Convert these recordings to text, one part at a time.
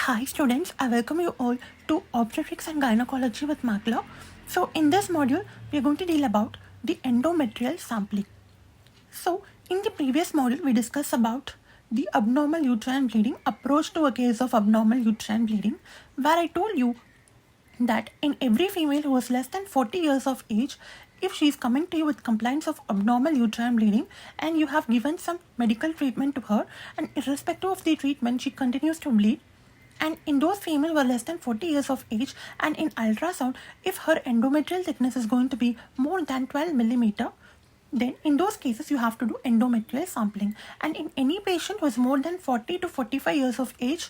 Hi students, I welcome you all to Obstetrics and Gynecology with Mackler. So in this module, we are going to deal about the endometrial sampling. So in the previous module, we discussed about the abnormal uterine bleeding approach to a case of abnormal uterine bleeding, where I told you that in every female who is less than 40 years of age, if she is coming to you with complaints of abnormal uterine bleeding and you have given some medical treatment to her, and irrespective of the treatment, she continues to bleed, and in those female who are less than 40 years of age, and in ultrasound, if her endometrial thickness is going to be more than 12 millimeter, then in those cases you have to do endometrial sampling. And in any patient who is more than 40 to 45 years of age,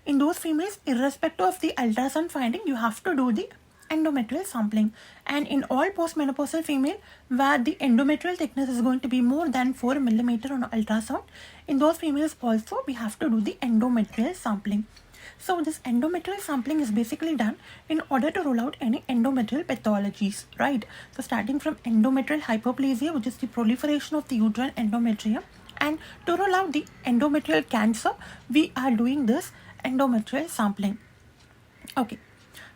in those females, irrespective of the ultrasound finding, you have to do the endometrial sampling. And in all postmenopausal female where the endometrial thickness is going to be more than 4 millimeter on ultrasound, in those females also we have to do the endometrial sampling. So this endometrial sampling is basically done in order to rule out any endometrial pathologies, right? So starting from endometrial hyperplasia, which is the proliferation of the uterine endometrium, and to rule out the endometrial cancer, we are doing this endometrial sampling. Okay,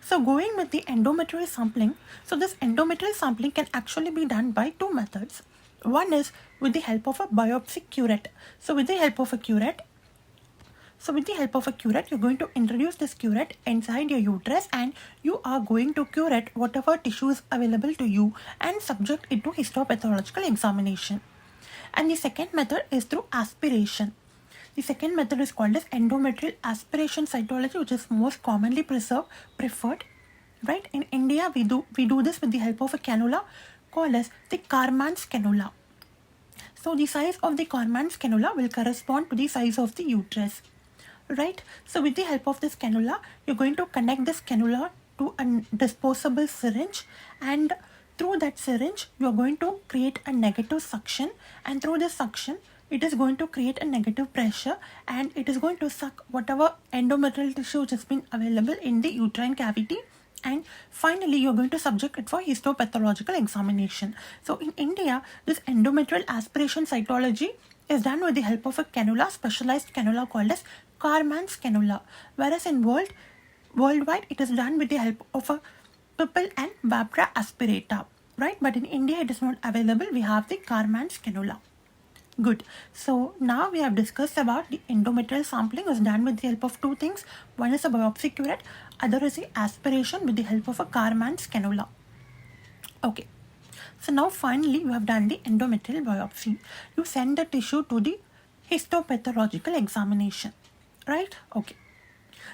so going with the endometrial sampling, so this endometrial sampling can actually be done by two methods. One is with the help of a biopsy curette. So with the help of a curette, you're going to introduce this curette inside your uterus, and you are going to curette whatever tissue is available to you and subject it to histopathological examination. And the second method is through aspiration. The second method is called as endometrial aspiration cytology, which is most commonly preferred. Right? In India, we do this with the help of a cannula called as the Karman's cannula. So the size of the Karman's cannula will correspond to the size of the uterus. Right? So with the help of this cannula, you're going to connect this cannula to a disposable syringe, and through that syringe, you're going to create a negative suction, and through this suction, it is going to create a negative pressure, and it is going to suck whatever endometrial tissue which has been available in the uterine cavity, and finally you're going to subject it for histopathological examination. So in India, this endometrial aspiration cytology is done with the help of a cannula, specialized cannula called as Karman's cannula, whereas in worldwide it is done with the help of a Pipple and Vapra aspirata, right? But in India it is not available. We have the Karman's cannula. Good. So now we have discussed about the endometrial sampling is done with the help of two things. One is a biopsy curette, other is the aspiration with the help of a Karman's cannula. Okay. So now finally you have done the endometrial biopsy. You send the tissue to the histopathological examination, right? Okay.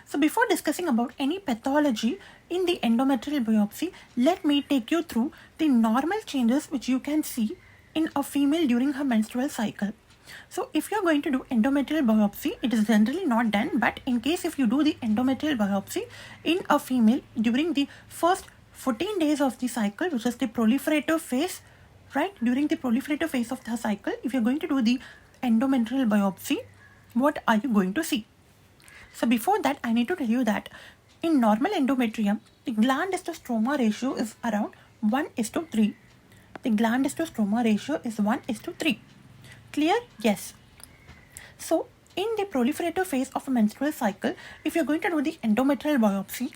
So before discussing about any pathology in the endometrial biopsy, let me take you through the normal changes which you can see in a female during her menstrual cycle. So if you're going to do endometrial biopsy, it is generally not done, but in case if you do the endometrial biopsy in a female during the first 14 days of the cycle, which is the proliferative phase, right? During the proliferative phase of the cycle, if you're going to do the endometrial biopsy, what are you going to see? So before that, I need to tell you that in normal endometrium, the gland to stroma ratio is around 1:3. The gland to stroma ratio is 1:3. Clear? Yes. So in the proliferative phase of a menstrual cycle, if you're going to do the endometrial biopsy,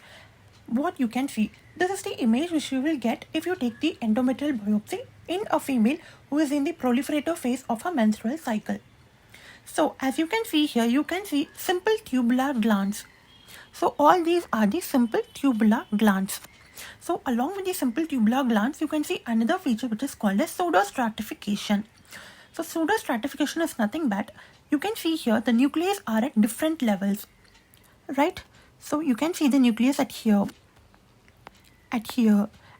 what you can see, this is the image which you will get if you take the endometrial biopsy in a female who is in the proliferative phase of her menstrual cycle. So as you can see here, you can see simple tubular glands. So all these are the simple tubular glands. So along with the simple tubular glands, you can see another feature which is called as pseudostratification. So pseudostratification is nothing but, you can see here the nucleus are at different levels, right? So you can see the nucleus at here,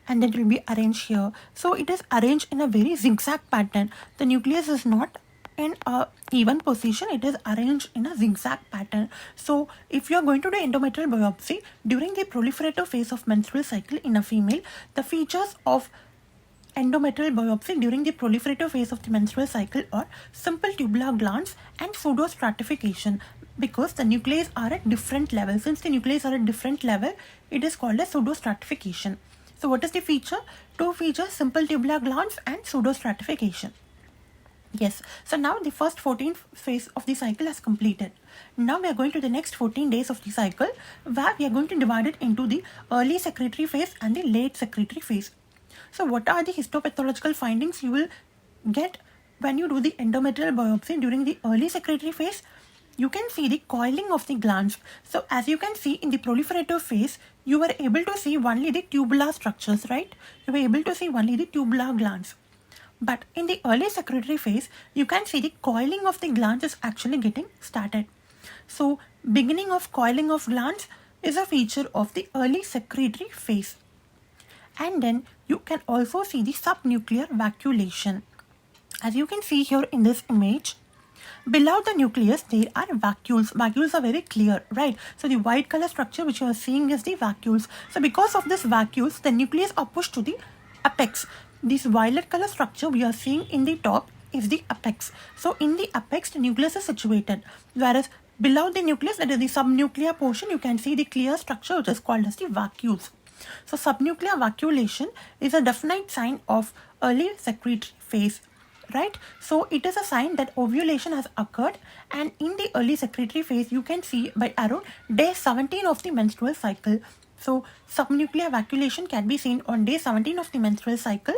and then it will be arranged here. So it is arranged in a very zigzag pattern. The nucleus is not in a even position, it is arranged in a zigzag pattern. So if you are going to do endometrial biopsy during the proliferative phase of menstrual cycle in a female, the features of endometrial biopsy during the proliferative phase of the menstrual cycle are simple tubular glands and pseudostratification, because the nuclei are at different levels. Since the nuclei are at different level, it is called as pseudostratification. So what is the feature? Two features, simple tubular glands and pseudostratification. Yes, so now the first 14th phase of the cycle has completed. Now we are going to the next 14 days of the cycle, where we are going to divide it into the early secretory phase and the late secretory phase. So what are the histopathological findings you will get when you do the endometrial biopsy during the early secretory phase? You can see the coiling of the glands. So as you can see in the proliferative phase, you were able to see only the tubular structures, right? You were able to see only the tubular glands. But in the early secretory phase, you can see the coiling of the glands is actually getting started. So beginning of coiling of glands is a feature of the early secretory phase. And then you can also see the subnuclear vacuolation. As you can see here in this image, below the nucleus there are vacuoles. Vacuoles are very clear, right? So the white color structure which you are seeing is the vacuoles. So because of this vacuoles, the nucleus are pushed to the apex. This violet color structure we are seeing in the top is the apex. So in the apex, the nucleus is situated, whereas below the nucleus, that is the subnuclear portion, you can see the clear structure which is called as the vacuoles. So subnuclear vacuolation is a definite sign of early secretory phase, right? So it is a sign that ovulation has occurred, and in the early secretory phase you can see by around day 17 of the menstrual cycle. So subnuclear vacuolation can be seen on day 17 of the menstrual cycle,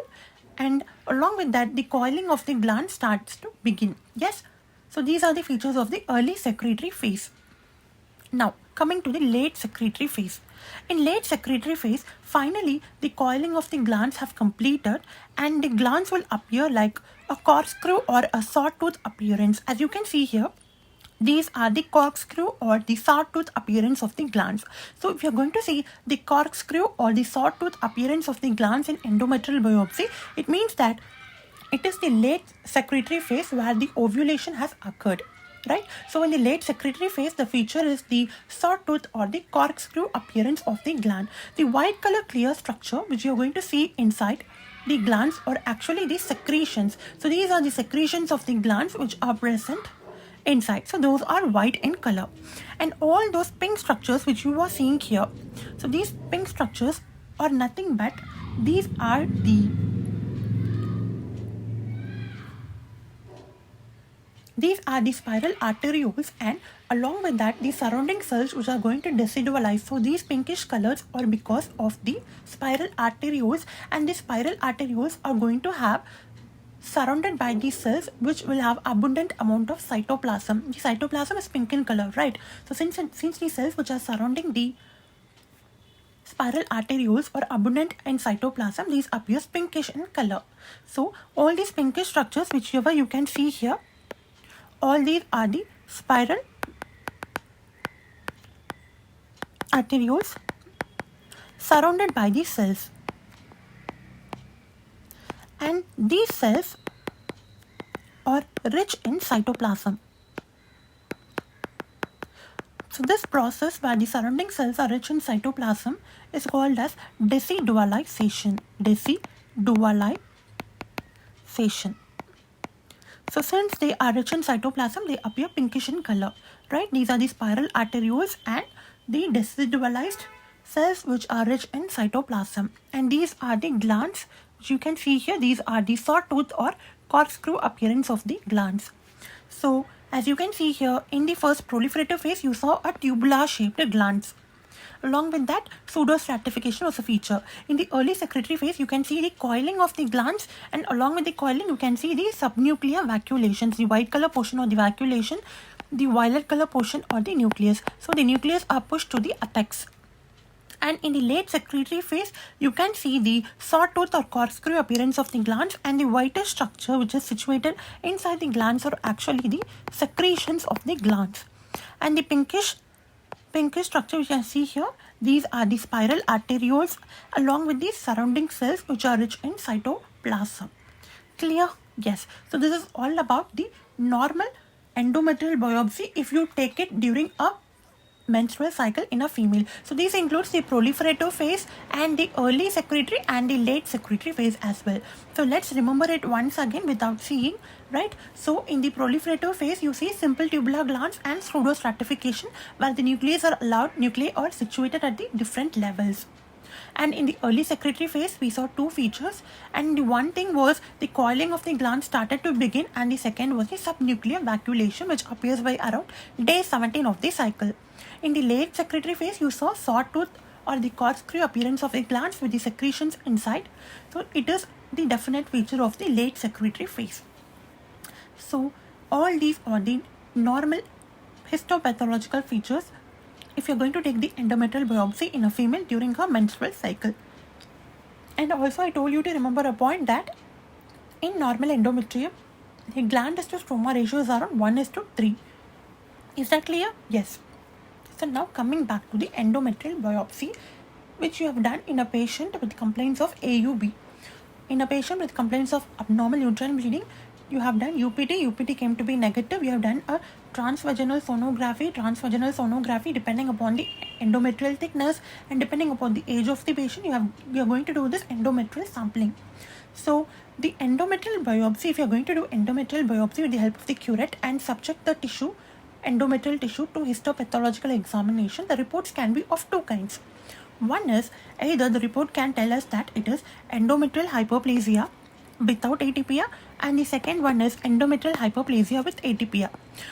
and along with that the coiling of the gland starts to begin. Yes, so these are the features of the early secretory phase. Now coming to the late secretory phase. In late secretory phase, finally the coiling of the glands have completed, and the glands will appear like a corkscrew or a sawtooth appearance. As you can see here, these are the corkscrew or the sawtooth appearance of the glands. So if you are going to see the corkscrew or the sawtooth appearance of the glands in endometrial biopsy, it means that it is the late secretory phase where the ovulation has occurred, right? So in the late secretory phase, the feature is the sawtooth or the corkscrew appearance of the gland. The white color clear structure which you are going to see inside the glands are actually the secretions. So these are the secretions of the glands which are present inside. So those are white in color, and all those pink structures which you are seeing here, so these pink structures are nothing but these are the spiral arterioles, and along with that the surrounding cells which are going to decidualize. So these pinkish colors are because of the spiral arterioles, and the spiral arterioles are going to have surrounded by these cells which will have abundant amount of cytoplasm. The cytoplasm is pink in color, right? So since the cells which are surrounding the spiral arterioles are abundant in cytoplasm, these appears pinkish in color. So all these pinkish structures whichever you can see here, all these are the spiral arterioles surrounded by the cells, and these cells are rich in cytoplasm. So this process where the surrounding cells are rich in cytoplasm is called as decidualization. Decidualization. So since they are rich in cytoplasm, they appear pinkish in color, right? These are the spiral arterioles and the decidualized cells which are rich in cytoplasm, and these are the glands which you can see here. These are the sawtooth or corkscrew appearance of the glands. So as you can see here, in the first proliferative phase you saw a tubular shaped glands. Along with that, pseudostratification was a feature. In the early secretory phase, you can see the coiling of the glands, and along with the coiling, you can see the subnuclear vacuolations, the white color portion or the vacuolation, the violet color portion or the nucleus. So the nucleus are pushed to the apex. And in the late secretory phase, you can see the sawtooth or corkscrew appearance of the glands, and the whitish structure which is situated inside the glands are actually the secretions of the glands. And the pinkish structure you can see here, these are the spiral arterioles along with the surrounding cells which are rich in cytoplasm. Clear? Yes. So this is all about the normal endometrial biopsy if you take it during a menstrual cycle in a female. So this includes the proliferative phase and the early secretory and the late secretory phase as well. So let's remember it once again without seeing, right? So in the proliferative phase, you see simple tubular glands and pseudostratification where the nuclei are situated at the different levels. And in the early secretory phase, we saw two features. And the one thing was the coiling of the gland started to begin, and the second was the subnuclear vacuolation, which appears by around day 17 of the cycle. In the late secretory phase, you saw sawtooth or the corkscrew appearance of the glands with the secretions inside. So it is the definite feature of the late secretory phase. So all these are the normal histopathological features if you're going to take the endometrial biopsy in a female during her menstrual cycle. And also I told you to remember a point that in normal endometrium, the gland to stroma ratio is around 1:3. Is that clear? Yes. So now coming back to the endometrial biopsy, which you have done in a patient with complaints of AUB. In a patient with complaints of abnormal uterine bleeding, you have done UPT. UPT came to be negative. You have done a transvaginal sonography. Transvaginal sonography, depending upon the endometrial thickness and depending upon the age of the patient, you are going to do this endometrial sampling. So the endometrial biopsy, if you are going to do endometrial biopsy with the help of the curette and subject the tissue, endometrial tissue, to histopathological examination, the reports can be of two kinds. One is either the report can tell us that it is endometrial hyperplasia without atypia, and the second one is endometrial hyperplasia with atypia.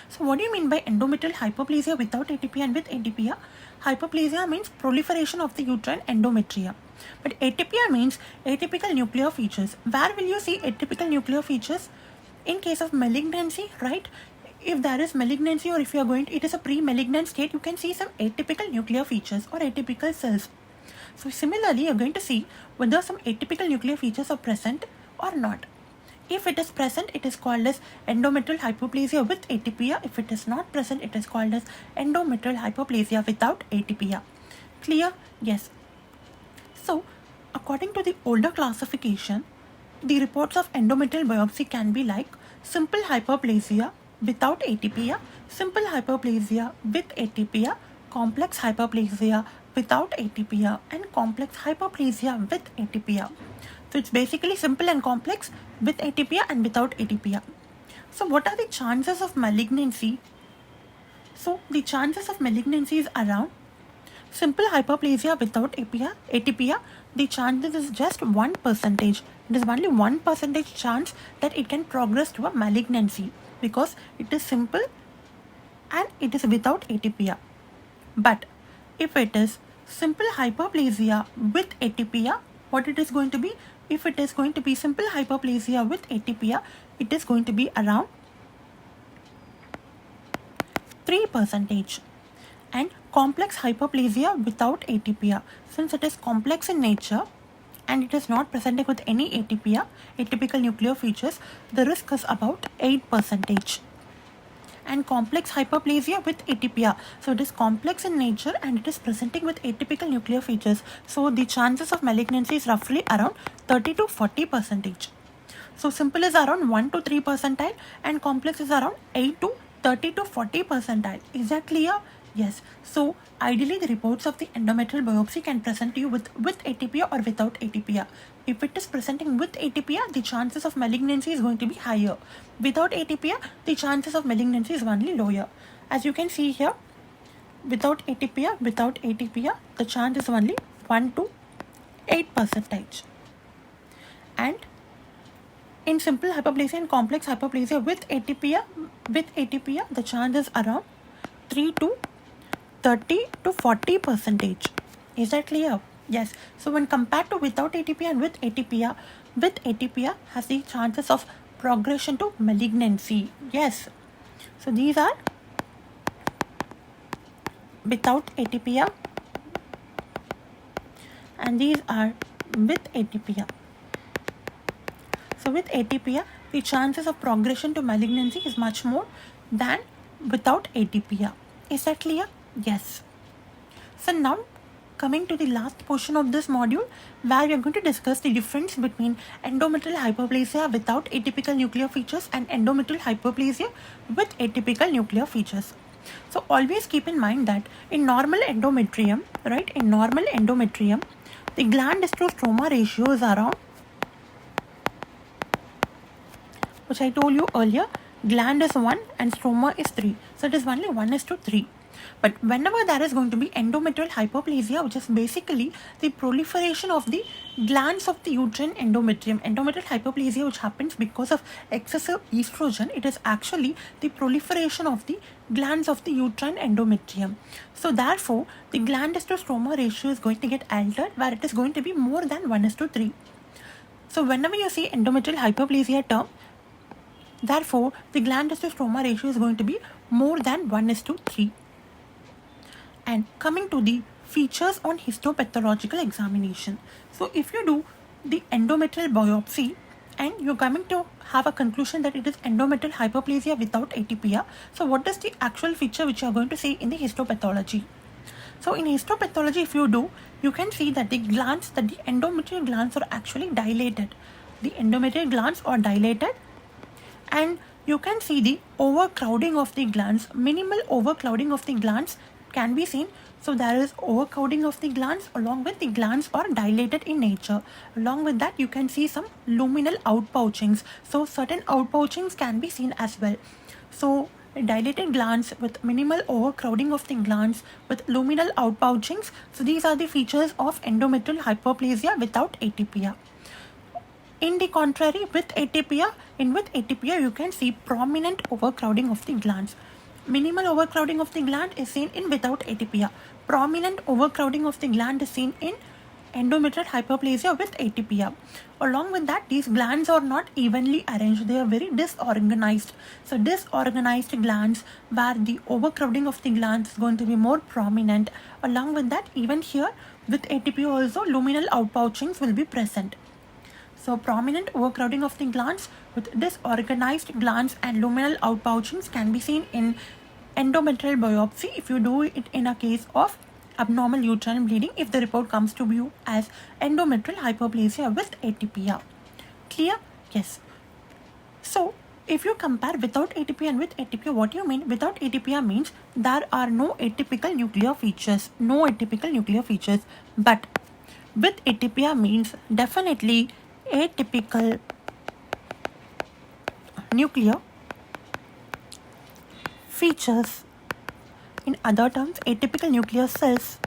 So what do you mean by endometrial hyperplasia without atypia and with atypia? Hyperplasia means proliferation of the uterine endometria, but atypia means atypical nuclear features. Where will you see atypical nuclear features? In case of malignancy, right? If there is malignancy, or if you are going to, it is a pre-malignant state, you can see some atypical nuclear features or atypical cells. So similarly, you're going to see whether some atypical nuclear features are present or not. If it is present, it is called as endometrial hyperplasia with atypia. If it is not present, it is called as endometrial hyperplasia without atypia. Clear? Yes. So according to the older classification, the reports of endometrial biopsy can be like simple hyperplasia without atypia, simple hyperplasia with atypia, complex hyperplasia without atypia, and complex hyperplasia with atypia. So it's basically simple and complex with atypia and without atypia. So what are the chances of malignancy? So the chances of malignancy is around simple hyperplasia without atypia, the chances is just 1%. It is only 1% chance that it can progress to a malignancy because it is simple and it is without atypia. But if it is simple hyperplasia with atypia, what it is going to be? If it is going to be simple hyperplasia with atypia, it is going to be around 3%. And complex hyperplasia without atypia, since it is complex in nature and it is not presenting with any atypia, atypical nuclear features, the risk is about 8%. And complex hyperplasia with atypia, so it is complex in nature and it is presenting with atypical nuclear features, so the chances of malignancy is roughly around 30 to 40%. So simple is around 1 to 3% and complex is around 8 to 30 to 40%. Is that clear? Yes. So ideally the reports of the endometrial biopsy can present to you with atypia or without atypia. If it is presenting with atypia, the chances of malignancy is going to be higher. Without atypia, the chances of malignancy is only lower. As you can see here, without atypia, the chance is only 1 to 8%. And in simple hyperplasia and complex hyperplasia with atypia, the chance is around 3 to 30 to 40%. Is that clear? Yes. So when compared to without atypia and with atypia has the chances of progression to malignancy. Yes. So these are without atypia and these are with atypia. So with atypia, the chances of progression to malignancy is much more than without atypia. Is that clear? Yes. So now coming to the last portion of this module, where we are going to discuss the difference between endometrial hyperplasia without atypical nuclear features and endometrial hyperplasia with atypical nuclear features. So always keep in mind that in normal endometrium, the gland to stroma ratio is around, which I told you earlier, gland is 1 and stroma is 3. So it is only 1:3. But whenever there is going to be endometrial hyperplasia, which is basically the proliferation of the glands of the uterine endometrium, endometrial hyperplasia which happens because of excessive estrogen, it is actually the proliferation of the glands of the uterine endometrium. So therefore, the gland-to-stroma ratio is going to get altered, where it is going to be more than 1:3. So whenever you see endometrial hyperplasia term, therefore, the gland-to-stroma ratio is going to be more than 1:3. And coming to the features on histopathological examination. So if you do the endometrial biopsy and you're coming to have a conclusion that it is endometrial hyperplasia without atypia, so what is the actual feature which you are going to see in the histopathology? So in histopathology, if you do, you can see that the endometrial glands are actually dilated. The endometrial glands are dilated, and you can see the overcrowding of the glands, minimal overcrowding of the glands can be seen. So there is overcrowding of the glands, along with the glands are dilated in nature. Along with that, you can see some luminal outpouchings. So certain outpouchings can be seen as well. So dilated glands with minimal overcrowding of the glands with luminal outpouchings. So these are the features of endometrial hyperplasia without atypia. In the contrary, with atypia, you can see prominent overcrowding of the glands. Minimal overcrowding of the gland is seen in without atypia. Prominent overcrowding of the gland is seen in endometrial hyperplasia with atypia. Along with that, these glands are not evenly arranged. They are very disorganized. So disorganized glands where the overcrowding of the glands is going to be more prominent. Along with that, even here with atypia also, luminal outpouchings will be present. So prominent overcrowding of the glands with disorganized glands and luminal outpouchings can be seen in endometrial biopsy if you do it in a case of abnormal uterine bleeding, if the report comes to you as endometrial hyperplasia with atypia. Clear? Yes. So if you compare without atypia and with atypia, what do you mean? Without atypia means there are no atypical nuclear features. No atypical nuclear features. But with atypia means definitely atypical nuclear features. In other terms, atypical nuclear cells,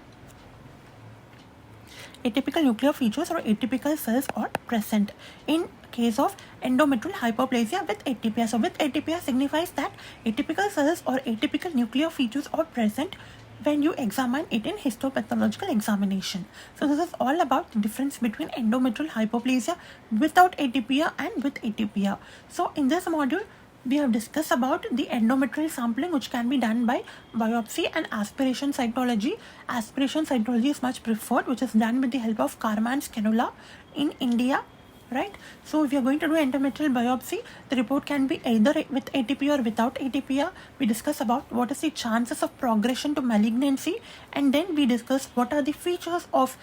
atypical nuclear features or atypical cells are present in case of endometrial hyperplasia with atypia. So with atypia signifies that atypical cells or atypical nuclear features are present when you examine it in histopathological examination. So this is all about the difference between endometrial hyperplasia without atypia and with atypia. So in this module, we have discussed about the endometrial sampling, which can be done by biopsy and aspiration cytology. Aspiration cytology is much preferred, which is done with the help of Karman's cannula in India. Right? So if you are going to do endometrial biopsy, the report can be either with atypia or without atypia. We discuss about what is the chances of progression to malignancy, and then we discuss what are the features of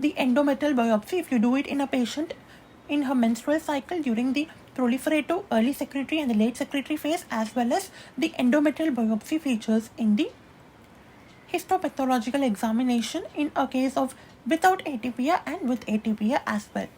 the endometrial biopsy if you do it in a patient in her menstrual cycle during the proliferative, early secretory and the late secretory phase, as well as the endometrial biopsy features in the histopathological examination in a case of without atypia and with atypia as well.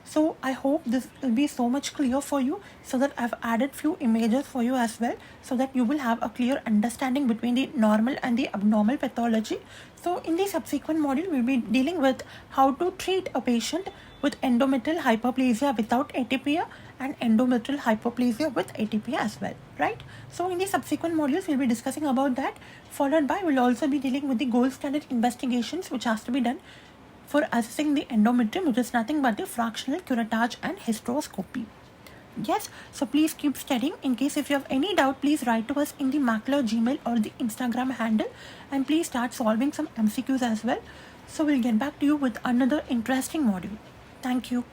So I hope this will be so much clear for you, so that I've added few images for you as well, so that you will have a clear understanding between the normal and the abnormal pathology. So in the subsequent module, we'll be dealing with how to treat a patient with endometrial hyperplasia without atypia and endometrial hyperplasia with atypia as well, right? So in the subsequent modules, we'll be discussing about that, followed by we'll also be dealing with the gold standard investigations which has to be done for assessing the endometrium, which is nothing but the fractional curettage and hysteroscopy. Yes, so please keep studying. In case if you have any doubt, please write to us in the Mackler Gmail or the Instagram handle, and please start solving some MCQs as well. So we'll get back to you with another interesting module. Thank you.